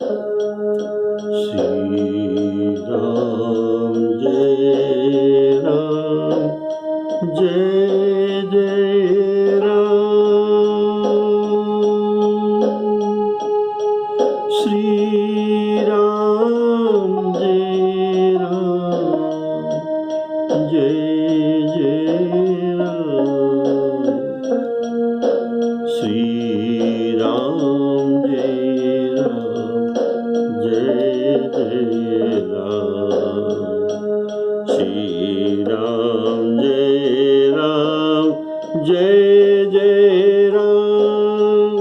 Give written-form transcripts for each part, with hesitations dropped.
श्री राम जय राम जय जय राम। श्री राम जय राम जय जय राम। श्री राम जय राम जय जय राम। श्री राम जय राम जय जय राम।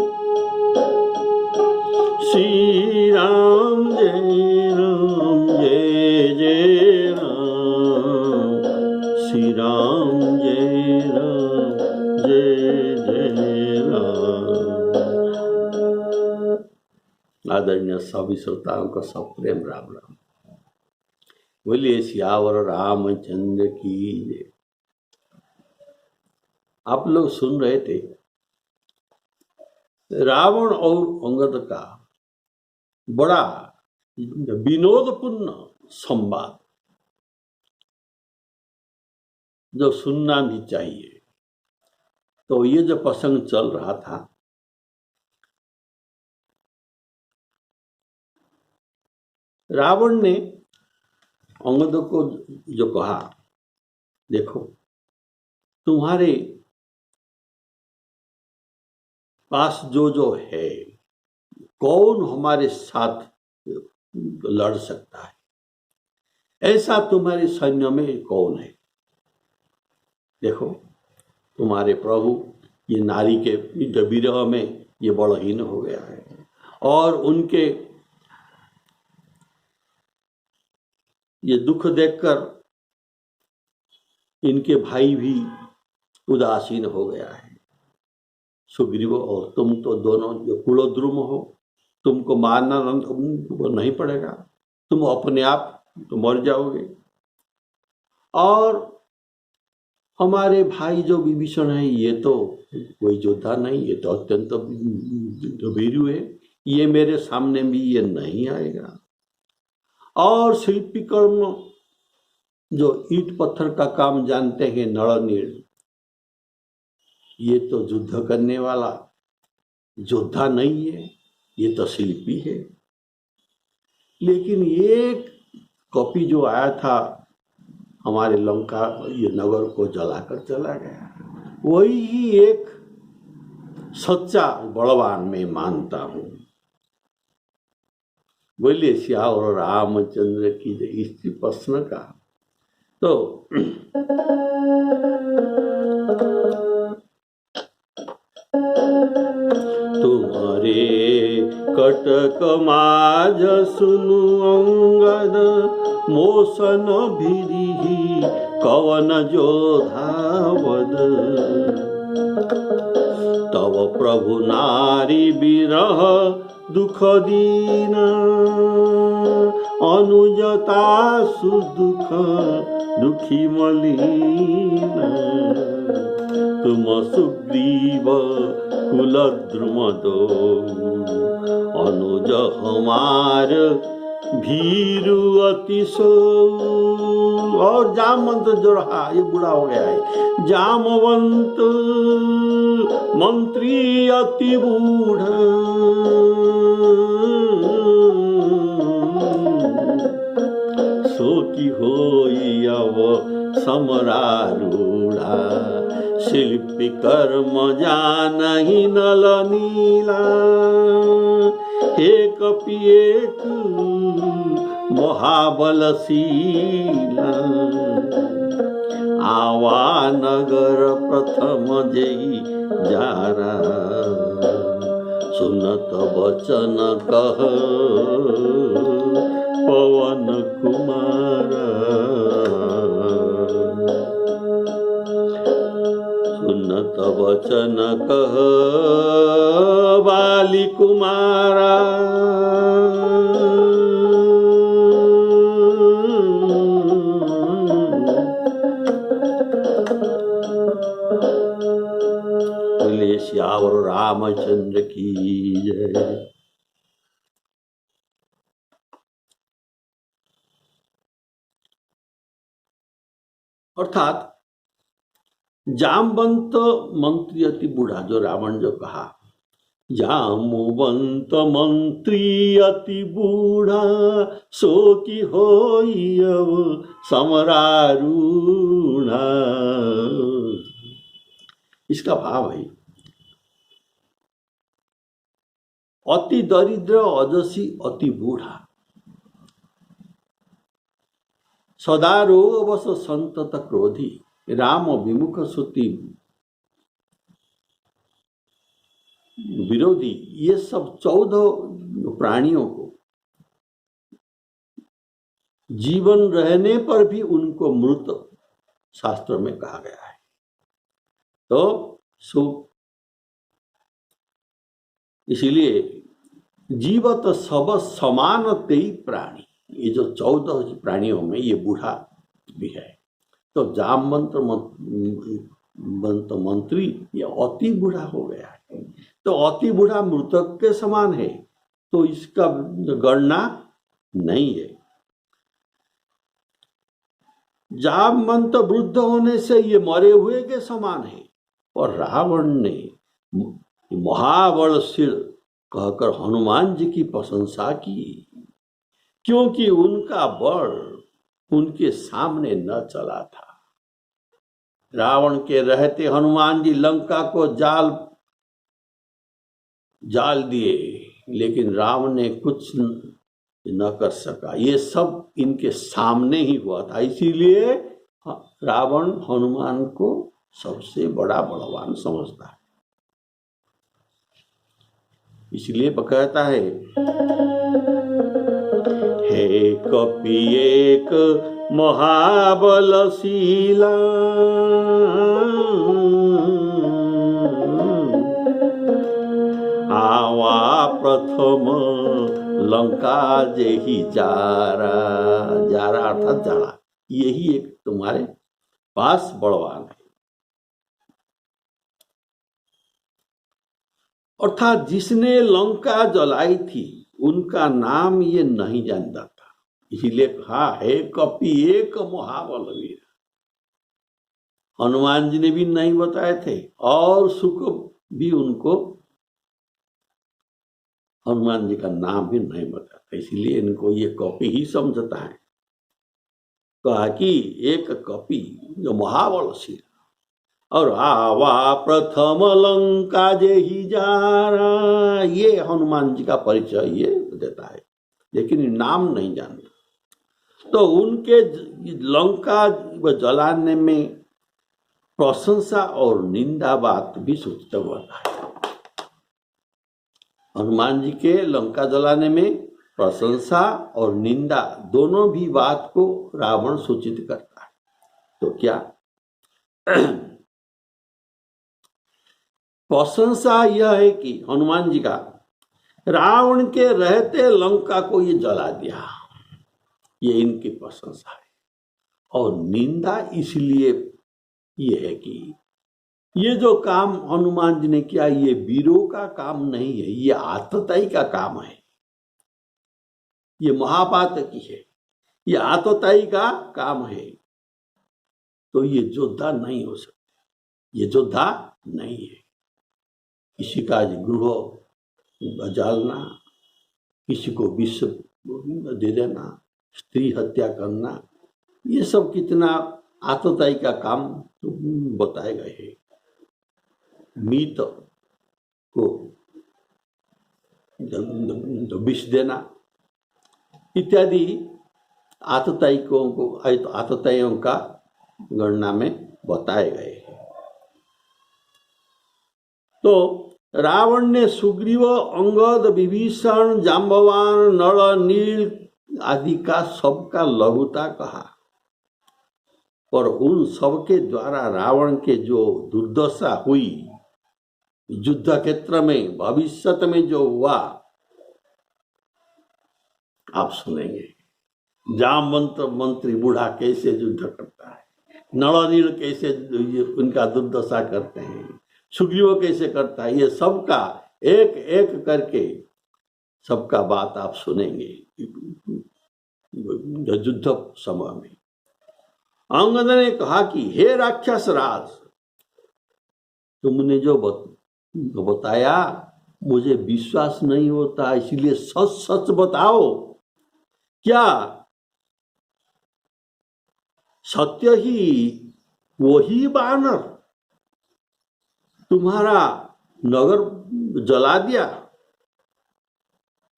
श्री राम जय राम जय जय राम। श्री राम जय राम जय जय राम। आदरणीय सभी श्रोताओं का सब प्रेम राम राम। बोलिए सियावर रामचंद्र की जय। आप लोग सुन रहे थे रावण और अंगद का बड़ा विनोदपूर्ण संवाद, जो सुनना भी चाहिए। तो ये जो प्रसंग चल रहा था, रावण ने अंगद को जो कहा, देखो तुम्हारे पास जो है, कौन हमारे साथ लड़ सकता है? ऐसा तुम्हारे सैन्य में कौन है? देखो तुम्हारे प्रभु ये नारी के विरह में ये बड़हीन हो गया है, और उनके ये दुख देखकर इनके भाई भी उदासीन हो गया है। सुग्रीव और तुम तो दोनों जो कुलोद्रुम हो, तुमको मारना नहीं पड़ेगा, तुम अपने आप तो मर जाओगे। और हमारे भाई जो विभीषण है, ये तो कोई योद्धा नहीं, ये तो अत्यंत भीरू है, ये मेरे सामने भी ये नहीं आएगा। और शिल्पी कर्म जो ईंट पत्थर का काम जानते हैं, नळनील, ये तो युद्ध करने वाला योद्धा नहीं है, ये तो शिल्पी है। लेकिन एक कपि जो आया था, हमारे लंका ये नगर को जलाकर चला गया, वही ही एक सच्चा बलवान मैं मानता हूं। बोलिए सियावर रामचंद्र की जय। इस प्रश्न का तो तुम्हारे कटक माज सुनु अंगद, मोसन भिरी कवन जोधावद। तव प्रभु नारी विरह दुख दीन, अनुजता सुदुख दुखी मलिन। तुम सुग्रीव कुलद्रुम दो, अनुज हमार भीरु अतिशो। और जामवंत जो रहा, ये बूढ़ा हो गया है, जामवंत मंत्री अति बूढ़ा। सो की होई अब समरारूढ़ा, शिल्पी कर्म जानहि नल नीला। एक कपि एक महाबलशीला, आवा नगर प्रथम जई जारा। सुनत वचन कह पवन कुमारा। सुनत वचन कह बाली कुमारा। बोलिए सियावर रामचंद्र की जय। अर्थात जामवंत मंत्री अति बूढ़ा, जो रावण जो कहा, जामवंत मंत्री अति बूढ़ा सो की होई अब समरारूढ़ा। इसका भाव है अति दरिद्र अजसी अति बूढ़ा, सदा रोगवश संतत क्रोधी, राम विमुख सुति विरोधी। ये सब 14 प्राणियों को जीवन रहने पर भी उनको मृत शास्त्र में कहा गया है। तो इसीलिए जीवत सब समान तेई प्राणी, ये जो 14 प्राणियों में ये बूढ़ा भी है। तो जामवंत मंत्री ये अति बूढ़ा हो गया है, तो अति बूढ़ा मृतक के समान है, तो इसका गणना नहीं है। जामवंत वृद्ध होने से ये मरे हुए के समान है। और रावण ने महाबलशील कहकर हनुमान जी की प्रशंसा की, क्योंकि उनका बल उनके सामने न चला था। रावण के रहते हनुमान जी लंका को जाल दिए, लेकिन रावण ने कुछ न कर सका। ये सब इनके सामने ही हुआ था, इसीलिए रावण हनुमान को सबसे बड़ा बलवान समझता है। इसलिए कहता है, हे कपि एक महाबलशीला, आवा प्रथम लंका जेहि जारा। जारा अर्थात जाड़ा, यही एक तुम्हारे पास बलवान है। अर्थात जिसने लंका जलाई थी उनका नाम ये नहीं जानता था, इसीलिए कहा है कपि एक महाबलवीर। हनुमान जी ने भी नहीं बताए थे, और सुख भी उनको हनुमान जी का नाम भी नहीं बताता, इसीलिए इनको ये कपि ही समझता है। कहा कि एक कपि जो महाबलशील, और आवा प्रथम लंका जेहि जारा, ये हनुमान जी का परिचय ये देता है, लेकिन नाम नहीं जानता। तो उनके लंका जलाने में प्रशंसा और निंदा बात भी सूचित होता है। हनुमान जी के लंका जलाने में प्रशंसा और निंदा दोनों भी बात को रावण सूचित करता है। तो क्या प्रशंसा यह है कि हनुमान जी का रावण के रहते लंका को ये जला दिया, ये इनकी प्रशंसा है। और निंदा इसलिए ये है कि ये जो काम हनुमान जी ने किया, ये वीरों का काम नहीं है, ये आतताई का काम है, ये महापातकी है, ये आतताई का काम है। तो ये योद्धा नहीं हो सकते, ये योद्धा नहीं है। किसी का गृह जलाना, किसी को विष दे देना, स्त्री हत्या करना, ये सब कितना आतताई का काम बताए गए हैं। मीत को विष देना इत्यादि आतताइयों का गणना में बताए गए हैं। तो रावण ने सुग्रीव, अंगद, विभीषण, जाम्बवान, नल, नील आदि का सबका लघुता कहा, पर उन सबके द्वारा रावण के जो दुर्दशा हुई युद्ध क्षेत्र में, भविष्य में जो हुआ आप सुनेंगे। जामवंत मंत्री बूढ़ा कैसे युद्ध करता है, नल नील कैसे उनका दुर्दशा करते हैं, सुग्रीव कैसे करता है, ये सबका एक एक करके सबका बात आप सुनेंगे युद्ध समय में। अंगद ने कहा कि हे राक्षस राज, तुमने जो बताया मुझे विश्वास नहीं होता, इसलिए सच सच बताओ, क्या सत्य ही वही वानर तुम्हारा नगर जला दिया?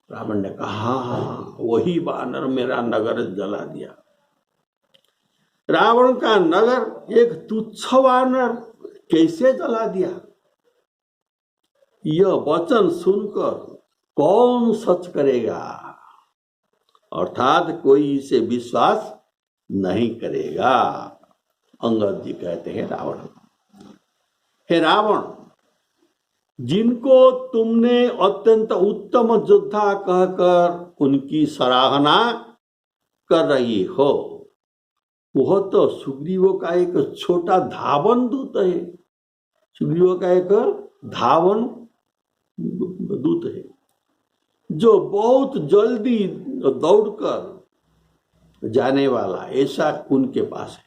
रावण ने कहा हाँ, वही वानर मेरा नगर जला दिया। रावण का नगर एक तुच्छ वानर कैसे जला दिया? यह वचन सुनकर कौन सच करेगा? अर्थात कोई इसे विश्वास नहीं करेगा। अंगद जी कहते हैं रावण, हे रावण, जिनको तुमने अत्यंत उत्तम योद्धा कहकर उनकी सराहना कर रही हो, वह तो सुग्रीव का एक छोटा धावन दूत है। सुग्रीव का एक धावन दूत है जो बहुत जल्दी दौड़कर जाने वाला, ऐसा उनके पास है।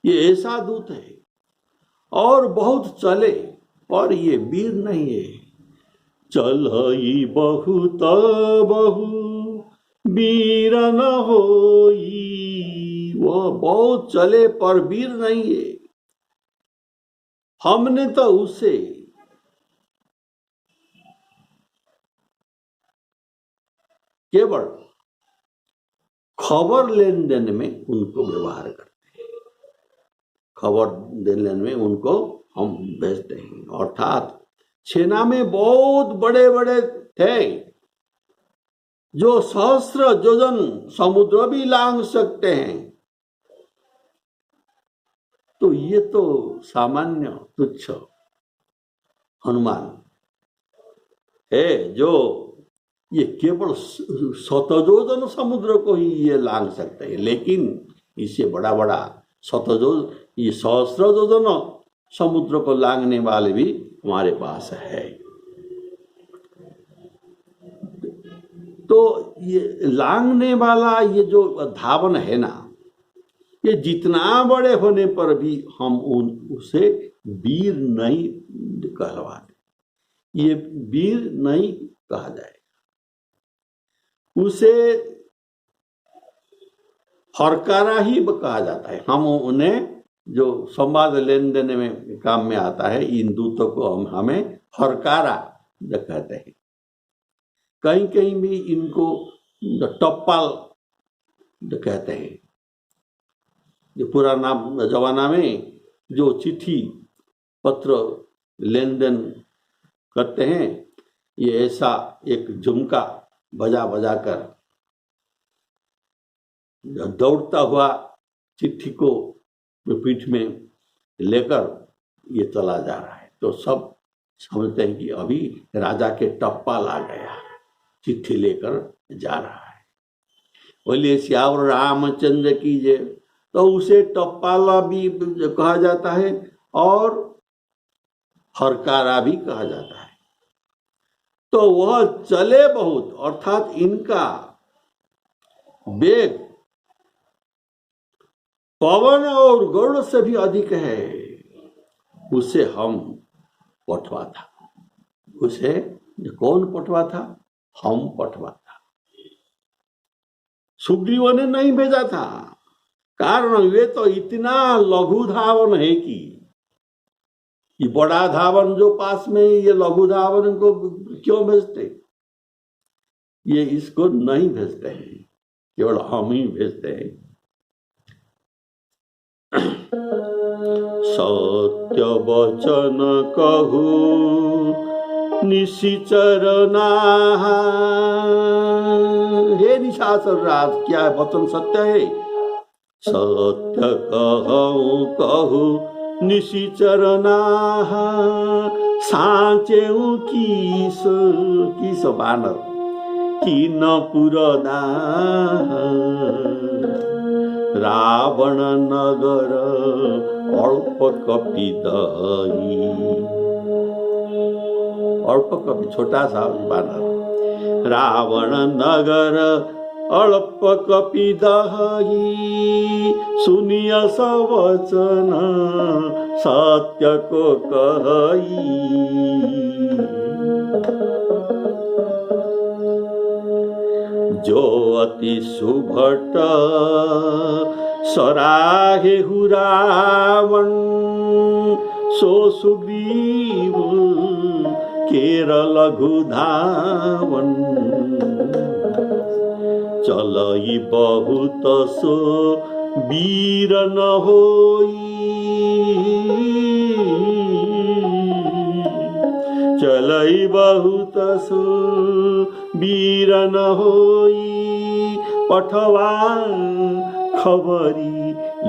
ये ऐसा दूत है और बहुत चले, और ये वीर नहीं है। चलई बहुत बहु वीर न होई, वह बहुत चले पर वीर नहीं है। हमने तो उसे केवल खबर लेन देन में उनको व्यवहार करते हैं, खबर लेन में उनको हम भेजते हैं। अर्थात सेना में बहुत बड़े बड़े थे जो सहस्र योजन समुद्र भी लांघ सकते हैं, तो ये तो सामान्य तुच्छ हनुमान है जो ये केवल शतयोजन समुद्र को ही ये लांघ सकते हैं, लेकिन इससे बड़ा बड़ा ये सहस्र योजन समुद्र को लांघने वाले भी हमारे पास है। तो ये लांघने वाला ये जो धावन है ना, ये जितना बड़े होने पर भी हम उसे वीर नहीं कहलवाते, ये वीर नहीं कहा जाए। उसे हरकारा ही कहा जाता है। हम उन्हें जो संवाद लेन देन में काम में आता है, इन दूतों को हमें हरकारा कहते हैं। कहीं कहीं भी इनको टप्पाल कहते हैं। जो पुराना जमाना में जो चिट्ठी पत्र लेन देन करते हैं, ये ऐसा एक झुमका बजा बजा कर दौड़ता हुआ चिट्ठी को पीठ में लेकर ये चला जा रहा है, तो सब समझते हैं कि अभी राजा के टप्पाल आ गया, चिट्ठी लेकर जा रहा है। बोलिए श्यावर रामचंद्र की जय। तो उसे टप्पाला भी कहा जाता है और हरकारा भी कहा जाता है। तो वह चले बहुत, अर्थात इनका वेग पवन और गरुड़ से भी अधिक है। उसे हम पठवा था, उसे कौन पठवा था? हम पठवा था, सुग्रीव ने नहीं भेजा था। कारण वे तो इतना लघु धावन है कि ये बड़ा धावन जो पास में, ये लघु धावन को क्यों भेजते? ये इसको नहीं भेजते हैं, केवल हम ही भेजते हैं। सत्य वचन कहू निशिचर नाहा। हे निशाचर राज, क्या वचन सत्य है? सत्य कहूँ कहू निशिचर नाहा। साँचेऊ किस बानर की न पुरदा। रावण नगर अल्प कपि दही। अल्प कपि छोटा सा बानर। रावण नगर अल्प कपिदही सुनिय सवचन सत्य को कही। जो अति सुभट सराहे हुरावण सो सुग्रीव केर लघु धावन। चलई बहुत सो वीर न होई चलई बहुत सो वीर न होई पठवा खबरी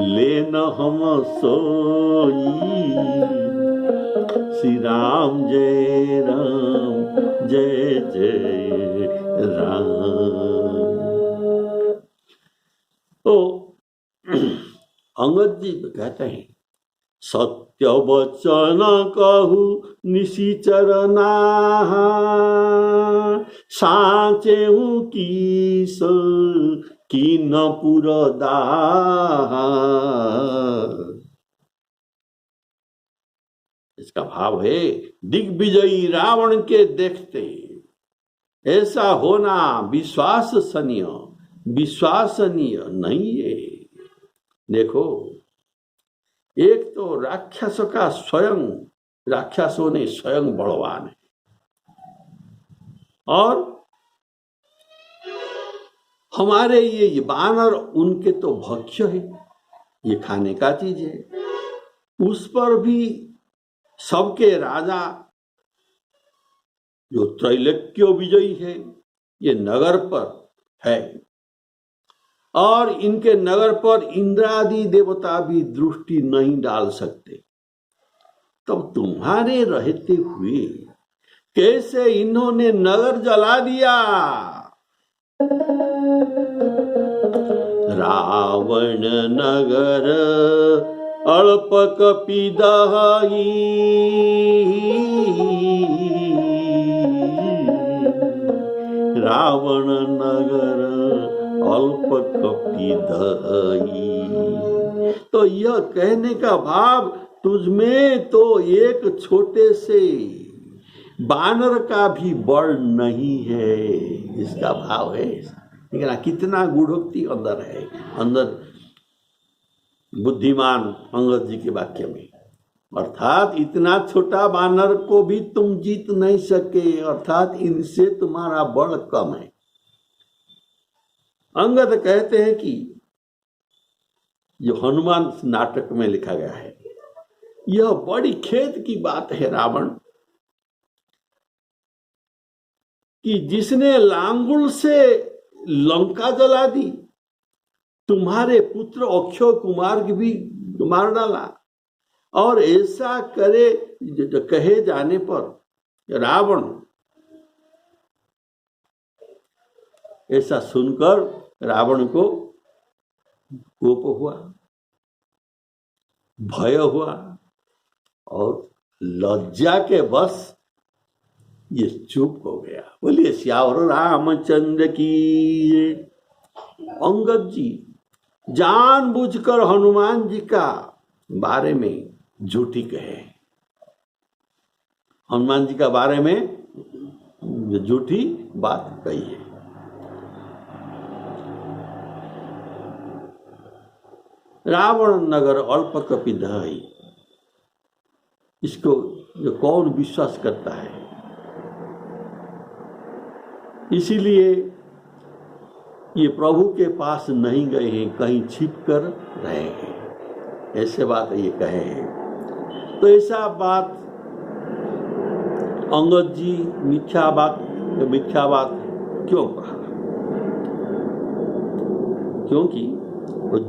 लेन हम सोई। श्री राम जय जय राम। तो अंगद जी कहते हैं सत्य वचन कहू निशिचर नाहा साचे कीस कीन पुरदाहा। इसका भाव है दिग्विजयी रावण के देखते ऐसा होना विश्वसनीय नहीं है। देखो एक तो राक्षसों ने स्वयं बलवान है और हमारे ये बानर उनके तो भक्ष्य है, ये खाने का चीज है। उस पर भी सबके राजा जो त्रैलोक्य विजयी है ये नगर पर है और इनके नगर पर इंद्रादि देवता भी दृष्टि नहीं डाल सकते। तब तुम्हारे रहते हुए कैसे इन्होंने नगर जला दिया। रावण नगर अल्प कपिदही रावण नगर अल्प कपिदही। तो यह कहने का भाव तुझमें तो एक छोटे से बानर का भी बल नहीं है, इसका भाव है। ठीक है ना, कितना गूढ़ोक्ति अंदर है, अंदर बुद्धिमान अंगद जी के वाक्य में। अर्थात इतना छोटा बानर को भी तुम जीत नहीं सके, अर्थात इनसे तुम्हारा बल कम है। अंगद कहते हैं कि जो हनुमान नाटक में लिखा गया है यह बड़ी खेद की बात है रावण कि जिसने लांगुल से लंका जला दी, तुम्हारे पुत्र अक्षय कुमार की भी मार डाला और ऐसा करे कहे जाने पर रावण ऐसा सुनकर रावण को कोप हुआ, भय हुआ और लज्जा के वश ये चुप हो गया। बोलिए श्यावर रामचंद्र की। अंगद जी जानबूझकर हनुमान जी का बारे में झूठी कहे, हनुमान जी का बारे में झूठी बात कही है। रावण नगर अल्प कपिदही, इसको जो कौन विश्वास करता है। इसीलिए ये प्रभु के पास नहीं गए हैं, कहीं छिप कर रहे हैं, ऐसे बात ये कहे हैं। तो ऐसा बात अंगद जी मिथ्या बात क्यों कहा? क्योंकि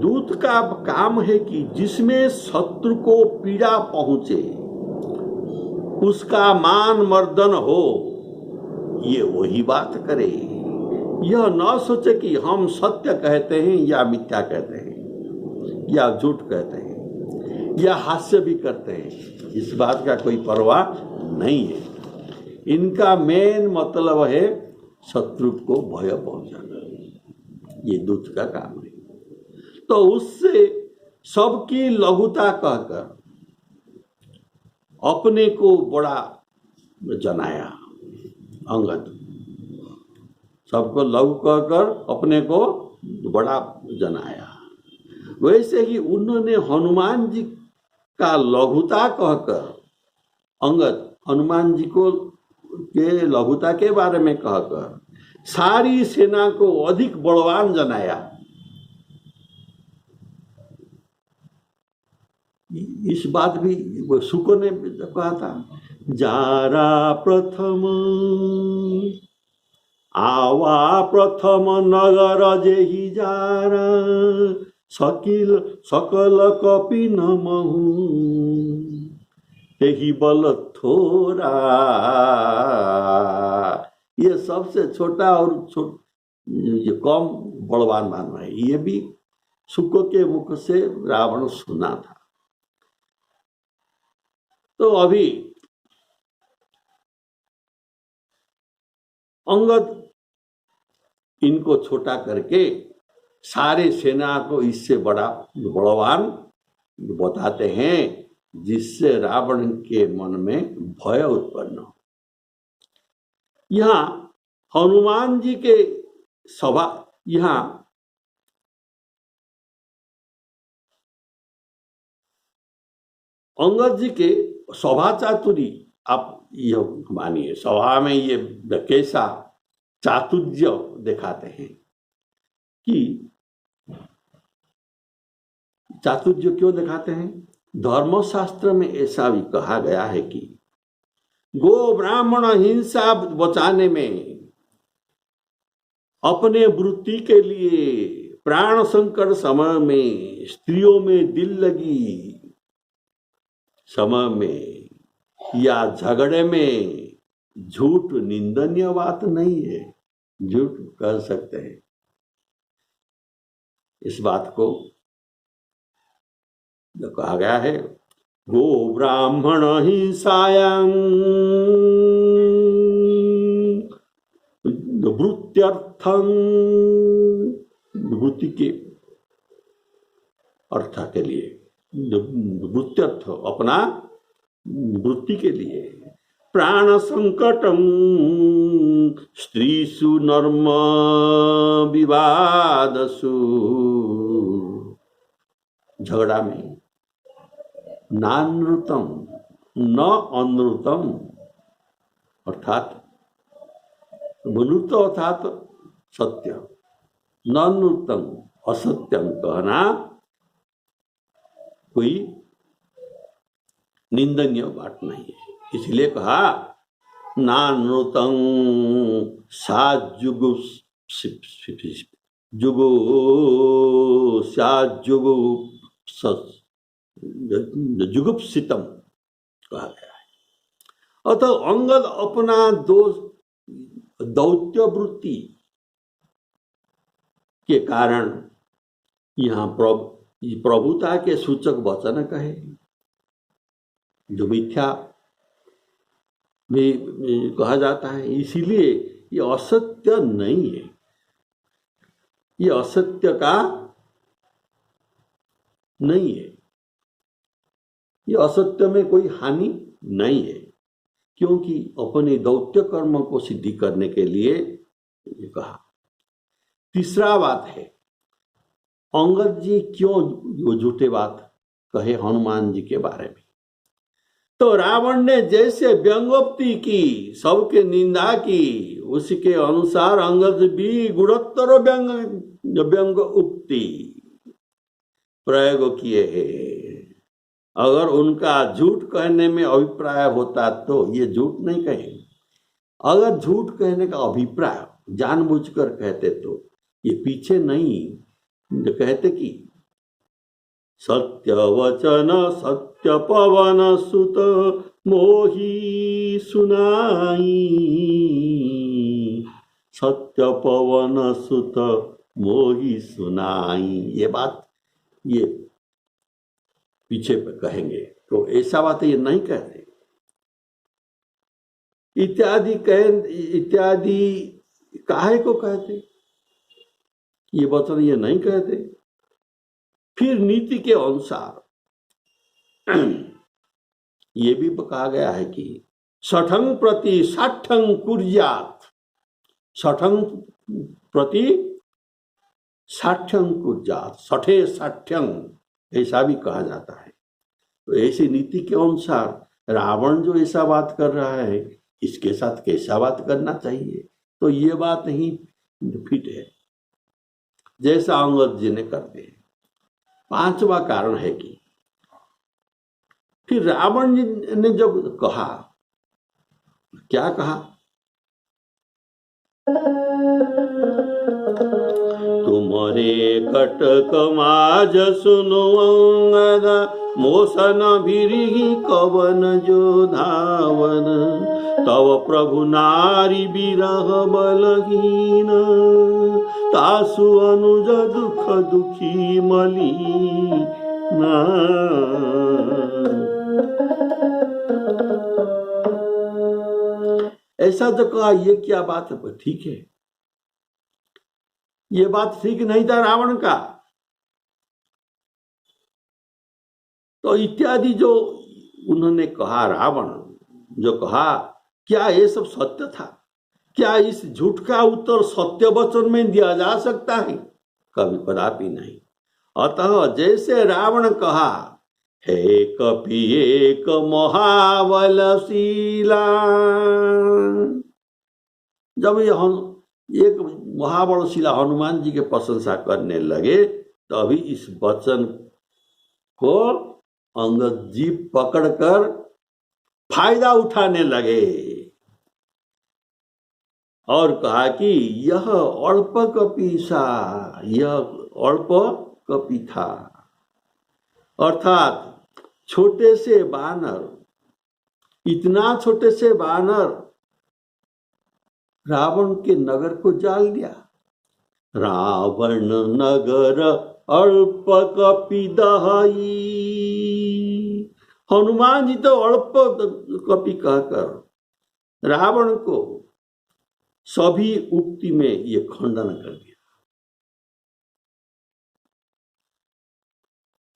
दूत का काम है कि जिसमें शत्रु को पीड़ा पहुंचे उसका मान मर्दन हो, ये वही बात करे। यह न सोचे कि हम सत्य कहते हैं या मिथ्या कहते हैं या झूठ कहते हैं या हास्य भी करते हैं, इस बात का कोई परवाह नहीं है। इनका मेन मतलब है शत्रु को भय पहुंचाना। ये दूत का काम है। तो उससे सबकी लघुता कहकर अपने को बड़ा जनाया अंगद, सबको लघु कहकर अपने को बड़ा जनाया। वैसे ही उन्होंने हनुमान जी का लघुता कहकर अंगद हनुमान जी को के लघुता के बारे में कहकर सारी सेना को अधिक बलवान जनाया। इस बात भी शुक ने कहा था, जारा प्रथम आवा प्रथम नगर जेहि जारा सकल कपि नमहु तेहि बल थोरा। ये सबसे छोटा और ये कम बलवान मान रहे, ये भी शुक के मुख से रावण सुना था। तो अभी अंगद इनको छोटा करके सारे सेना को इससे बड़ा बलवान बताते हैं, जिससे रावण के मन में भय उत्पन्न हो। यहाँ हनुमान जी के सभा, यहाँ अंगद जी के सभा चातुरी आप ये मानिए, सभा में ये कैसा चातुर्य दिखाते हैं कि चातुर्य क्यों दिखाते हैं। धर्मशास्त्र में ऐसा भी कहा गया है कि गो ब्राह्मण हिंसा बचाने में, अपने वृत्ति के लिए, प्राण संकट समय में, स्त्रियों में दिल लगी समय में या झगड़े में झूठ निंदनीय बात नहीं है, झूठ कह सकते हैं। इस बात को जो कहा गया है, गो ब्राह्मण हिंसायां वृत्त्यर्थं, वृत्ति के अर्थ के लिए, वृत्त्यर्थ अपना वृत्ति के लिए, प्राण संकटम स्त्रीषु नर्म विवादसु, झगड़ा में नानृतम न अनृतम, अर्थात नृत अर्थात सत्य, न नृतम असत्यम कहना कोई निंदनीय बात नहीं है। इसलिए कहा नानृतम साजुगु जुगु साजुगु जुगुप्सितम कहा गया है। अतः अंगद अपना दौत्य वृत्ति के कारण यहाँ प्रभुता के सूचक वचन कहे, जो मिथ्या भी कहा जाता है। इसीलिए ये असत्य नहीं है, ये असत्य का नहीं है, ये असत्य में कोई हानि नहीं है, क्योंकि अपने दौत्य कर्म को सिद्धि करने के लिए ये कहा। तीसरा बात है, अंगद जी क्यों झूठे बात कहे हनुमान जी के बारे में। तो रावण ने जैसे व्यंगोक्ति की, सबके निंदा की, उसके अनुसार अंगद भी गुणोत्तर व्यंग उक्ति प्रयोग किए हैं। अगर उनका झूठ कहने में अभिप्राय होता तो ये झूठ नहीं कहे। अगर झूठ कहने का अभिप्राय जानबूझकर कहते तो ये पीछे नहीं कहते कि सत्य वचन सत्य पवन सुत मोही सुनाई, सत्य पवन सुत मोही सुनाई, ये बात ये पीछे पे कहेंगे। तो ऐसा बात ये नहीं कहते। इत्यादि काहे को कहते। ये वचन ये नहीं कहते। फिर नीति के अनुसार ये भी कहा गया है कि सठंग प्रति साठंग कुर्यात, सठंग प्रति साठ्यंग कुर्यात, सठे साठ्यंग ऐसा भी कहा जाता है। तो ऐसी नीति के अनुसार रावण जो ऐसा बात कर रहा है, इसके साथ कैसा बात करना चाहिए, तो ये बात ही फिट है जैसा अंगद जी ने करते हैं। पांचवा कारण है कि फिर रावण जी ने जब कहा, क्या कहा, तुम्हारे कटक माज सुनो अंगद, मोसन भिरी कवन जो धावन, तव प्रभु नारी विरह बलहीन, तासु अनुज दुख दुखी मलिना। ऐसा जो कहा, ये क्या बात है? ठीक है, ये बात ठीक नहीं था रावण का। तो इत्यादि जो उन्होंने कहा, रावण जो कहा, क्या ये सब सत्य था? क्या इस झूठ का उत्तर सत्य वचन में दिया जा सकता है? कभी कदापि नहीं। अतः जैसे रावण कहा, हे कपि एक महाबलशीला, जब एक महाबलशीला हनुमान जी के प्रशंसा करने लगे, तभी इस वचन को अंगद जी पकड़कर फायदा उठाने लगे और कहा कि यह अल्प कपीसा, यह अल्प कपि था, अर्थात छोटे से बानर, इतना छोटे से बानर रावण के नगर को जाल दिया। रावण नगर अल्प कपि दहाई, हनुमान जी तो अल्प कपि कहकर रावण को सभी उक्ति में ये खंडन कर दिया।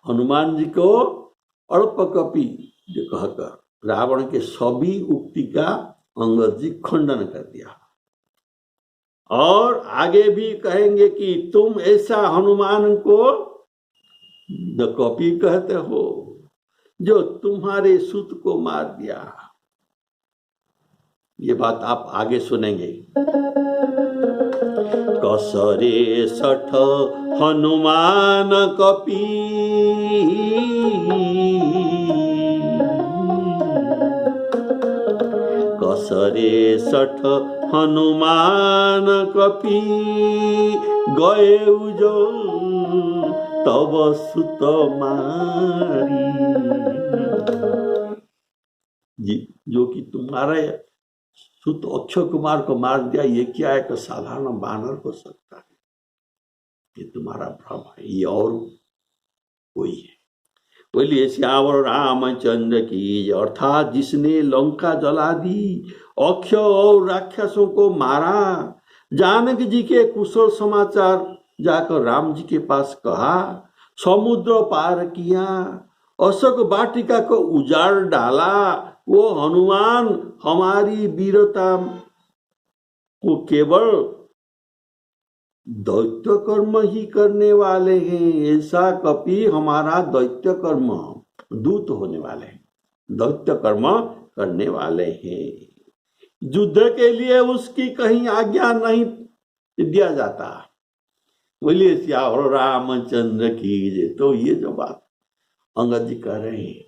हनुमान जी को अल्प कपि कहकर रावण के सभी उक्ति का अंगद जी खंडन कर दिया। और आगे भी कहेंगे कि तुम ऐसा हनुमान को द कपि कहते हो जो तुम्हारे सुत को मार दिया। ये बात आप आगे सुनेंगे। कसरे सठ हनुमान कपि, कसरे सठ हनुमान कपि, गए जो तब सुत मारी। जी, जो कि तुम्हारे सुत अक्षय कुमार को मार दिया, ये क्या है कि साधारण बानर हो सकता है? ये तुम्हारा भ्रम है, ये और कोई है। बोलिए श्यावर रामचंद्र की। अर्थात जिसने लंका जला दी, अक्षय और राक्षसों को मारा, जानकी जी के कुशल समाचार जाकर राम जी के पास कहा, समुद्र पार किया, अशोक वाटिका को उजाड़ डाला, वो हनुमान हमारी वीरता को केवल दैत्य कर्म ही करने वाले हैं। ऐसा कपि हमारा दैत्य कर्म दूत होने वाले हैं, दैत्य कर्म करने वाले हैं। युद्ध के लिए उसकी कहीं आज्ञा नहीं दिया जाता। बोलिए श्यावर रामचंद्र की जय। तो ये जो बात अंगद जी कह रहे हैं,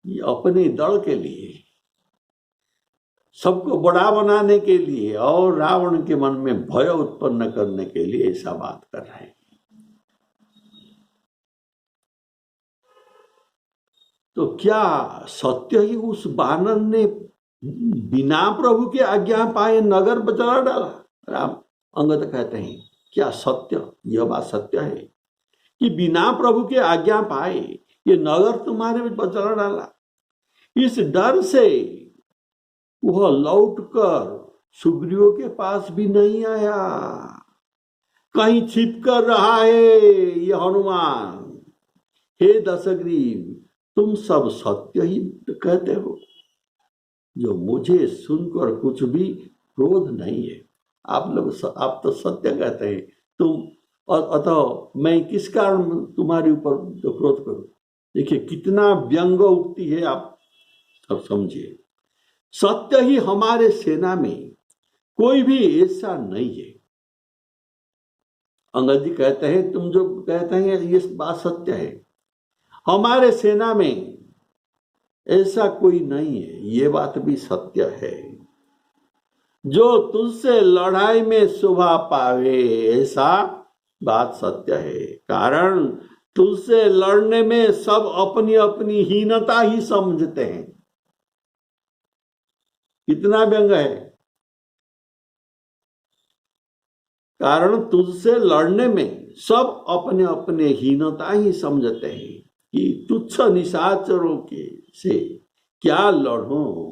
ये अपने दल के लिए, सबको बड़ा बनाने के लिए और रावण के मन में भय उत्पन्न करने के लिए ऐसा बात कर रहे हैं। तो क्या सत्य ही उस बानर ने बिना प्रभु के आज्ञा पाए नगर जला डाला? राम अंगद कहते हैं, क्या सत्य, यह बात सत्य है कि बिना प्रभु के आज्ञा पाए ये नगर तुम्हारे जला डाला? इस डर से वह लौटकर सुग्रीव के पास भी नहीं आया। कहीं छिप कर रहा है ये हनुमान। हे दशग्रीव, तुम सब सत्य ही कहते हो, जो मुझे सुनकर कुछ भी क्रोध नहीं है। आप तो सत्य कहते हैं, तुम और अतः मैं किस कारण तुम्हारे ऊपर तो क्रोध करूं। देखिए कितना व्यंग उक्ति है, आप सब समझिए। सत्य ही हमारे सेना में कोई भी ऐसा नहीं है। अंगद जी कहते हैं, तुम जो कहते हैं ये बात सत्य है, हमारे सेना में ऐसा कोई नहीं है, ये बात भी सत्य है। जो तुझसे लड़ाई में शोभा पावे, ऐसा बात सत्य है। कारण तुझसे लड़ने में सब अपनी अपनी हीनता ही समझते हैं। कितना व्यंग है। कारण तुझसे लड़ने में सब अपने अपने हीनता ही समझते हैं कि तुच्छ निशाचरों के से क्या लड़ूं।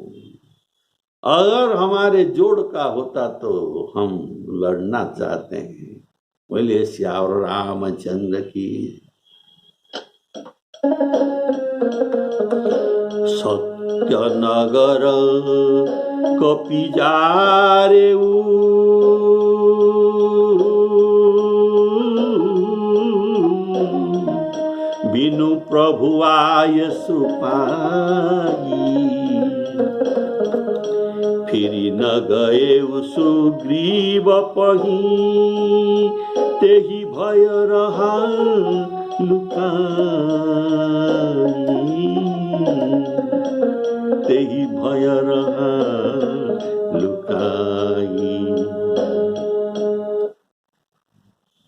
अगर हमारे जोड़ का होता तो हम लड़ना चाहते हैं। बोले श्याम रामचंद्र की। सत्यनगर कपि जारे बिनु प्रभु आय सुपाई। फिरी न गए सुग्रीव पही, तेहि भय रहा लुकाई। तेहि भय रहा लुकाई।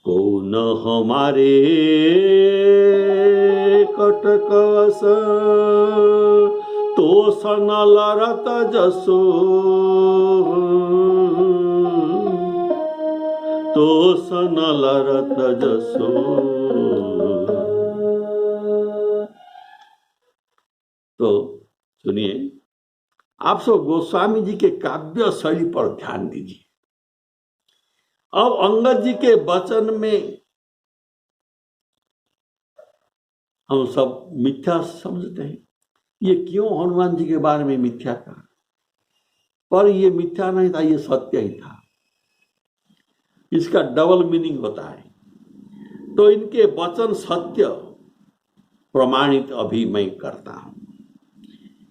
कौन हमारे कटकस, तो सन लरत जसो। तो सन लरत जसो। तो सुनिए, आप सब गोस्वामी जी के काव्य शैली पर ध्यान दीजिए। अब अंगद जी के वचन में हम सब मिथ्या समझते हैं। ये क्यों हनुमान जी के बारे में मिथ्या कहा? पर ये मिथ्या नहीं था, ये सत्य ही था। इसका डबल मीनिंग होता है। तो इनके वचन सत्य प्रमाणित अभी मैं करता हूं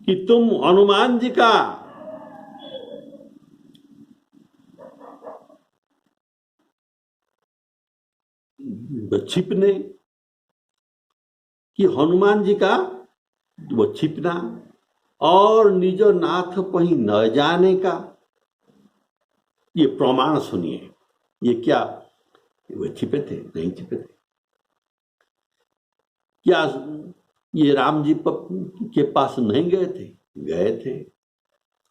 कि तुम हनुमान जी का छिपने, कि हनुमान जी का वो छिपना और निज नाथ पही न जाने का ये प्रमाण सुनिए। ये क्या वो छिपे थे? नहीं छिपे थे। क्या ये राम जी के पास नहीं गए थे? गए थे,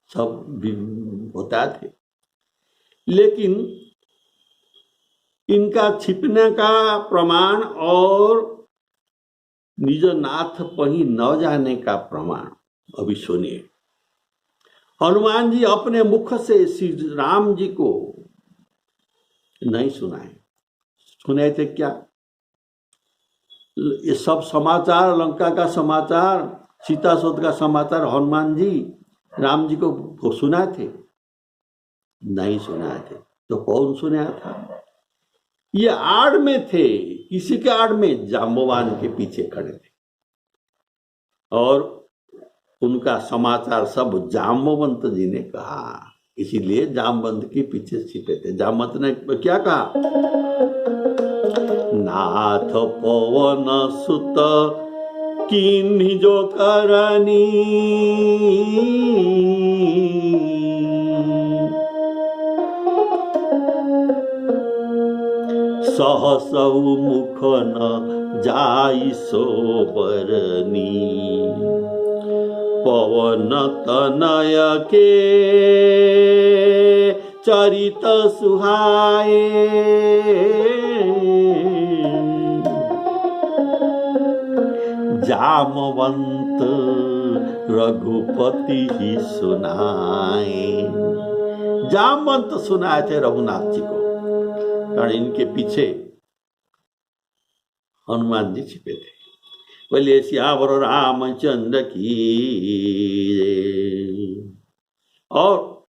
सब होता थे। लेकिन इनका छिपने का प्रमाण और निज नाथ पही न जाने का प्रमाण अभी सुनिए। हनुमान जी अपने मुख से श्री राम जी को नहीं सुनाए। सुने थे क्या? ये सब समाचार, लंका का समाचार, सीता शोध का समाचार हनुमान जी राम जी को सुनाए थे? नहीं सुनाए थे। तो कौन सुनाया था? ये आड़ में थे। किसी के आड़ में? जाम्बवान के पीछे खड़े थे और उनका समाचार सब जाम्बवंत जी ने कहा। इसीलिए जामवंत के पीछे छिपे थे। जामवंत ने क्या कहा? नाथ पवन सुत किन्हीं जो करनी, सहस मुख न जाई सोबरनी। पवन तनय के चरित सुहाए, जामवंत रघुपति ही सुनाए। जामवंत सुनाए थे रघुनाथ जी को। कारण इनके पीछे हनुमान जी छिपे थे। बोलिए सियावर रामचंद्र की जय। और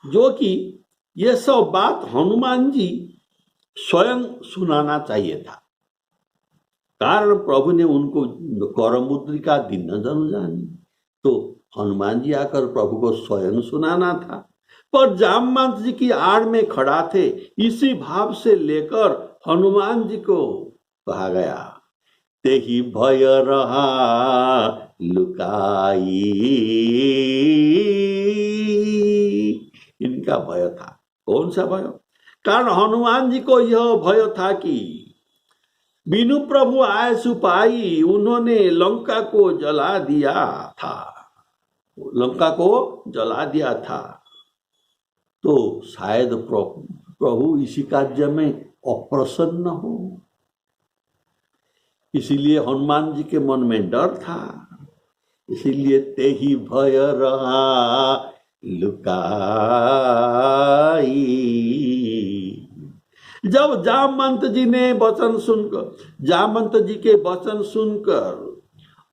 जो कि यह सब बात हनुमान जी स्वयं सुनाना चाहिए था, कारण प्रभु ने उनको करमुद्रिका दिन जन जानी, तो हनुमान जी आकर प्रभु को स्वयं सुनाना था। पर जामवंत जी की आड़ में खड़ा थे, इसी भाव से लेकर हनुमान जी को कहा गया, तेहि भय रहा लुकाई। इनका भय था। कौन सा भय? कारण हनुमान जी को यह भय था कि बिनु प्रभु आए सुपाई, उन्होंने लंका को जला दिया था, लंका को जला दिया था, तो शायद प्रभु इसी कार्य में अप्रसन्न हो। इसीलिए हनुमान जी के मन में डर था, इसीलिए तेहि भय रहा लुकाई। जब जामवंत जी ने वचन सुनकर, जामवंत जी के वचन सुनकर,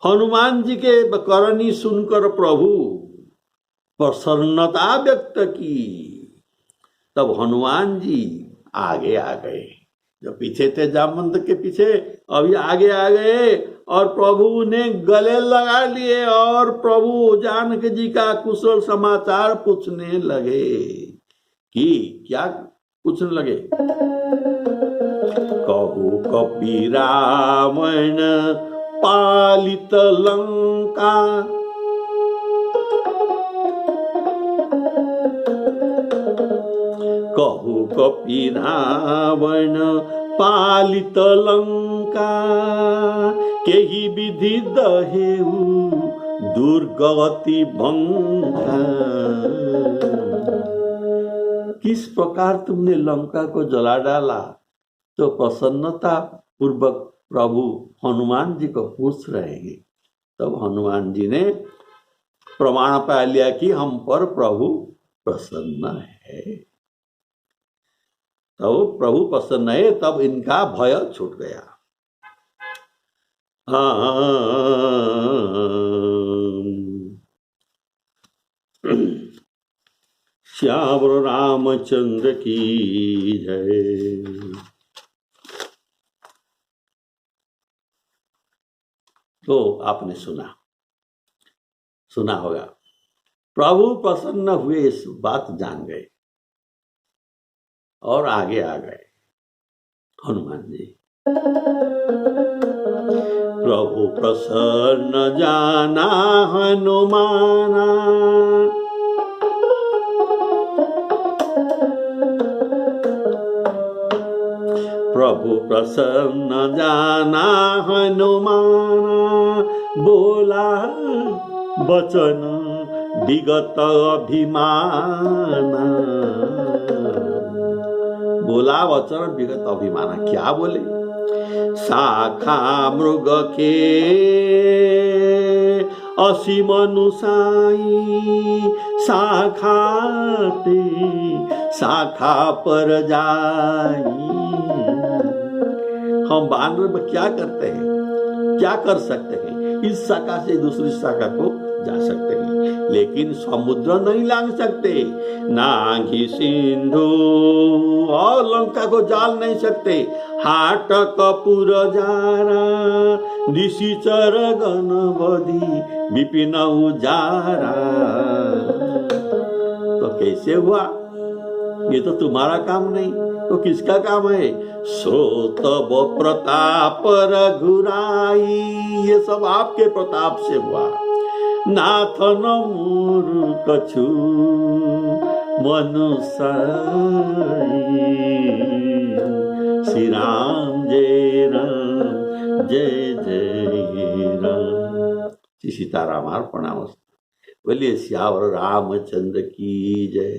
हनुमान जी के करनी सुनकर प्रभु प्रसन्नता व्यक्त की, तब हनुमान जी आगे आ गए। जो पीछे थे जामवंत के पीछे, अभी आगे आ गए और प्रभु ने गले लगा लिए और प्रभु जानकी जी का कुशल समाचार पूछने लगे। कि क्या पूछने लगे? कहु कपि रावण पालित लंका, कहु कपि रावण पालित लंका, केहि विधि दहेउ दुर्गति भंगा। किस प्रकार तुमने लंका को जला डाला? तो प्रसन्नता पूर्वक प्रभु हनुमान जी को पूछ रहे हैं। तब हनुमान जी ने प्रमाण पा लिया कि हम पर प्रभु प्रसन्न है। तब प्रभु प्रसन्न है, तब इनका भय छूट गया। श्यावर रामचंद्र की जय। तो आपने सुना होगा, प्रभु प्रसन्न हुए, इस बात जान गए और आगे आ गए हनुमान जी। प्रभु प्रसन्न जाना हनुमाना, प्रभु प्रसन्न जाना हनुमाना, बोला वचन विगत अभिमाना। बोला वचन विगत अभिमाना, क्या बोले? शाखा मृग के असीम अनुसाई, शाखा ते शाखा पर जाई। हम बानर में क्या करते हैं, क्या कर सकते हैं? इस शाखा से दूसरी शाखा को जा सकते हैं, लेकिन समुद्र नहीं लांग सकते, नांगी सिंधु और लंका को जाल नहीं सकते। हाट कपूर जारा, निशिचर गणबधी विपिन उजारा। तो कैसे हुआ? ये तो तुम्हारा काम नहीं, तो किसका काम है? श्रोतव प्रताप रघुराई, ये सब आपके प्रताप से हुआ। नाथ न कछु मनुष्य, श्री राम जय राम जय जय राम। श्री सीताराम अर्पणामस्तु। बोलिए सियावर रामचंद्र की जय।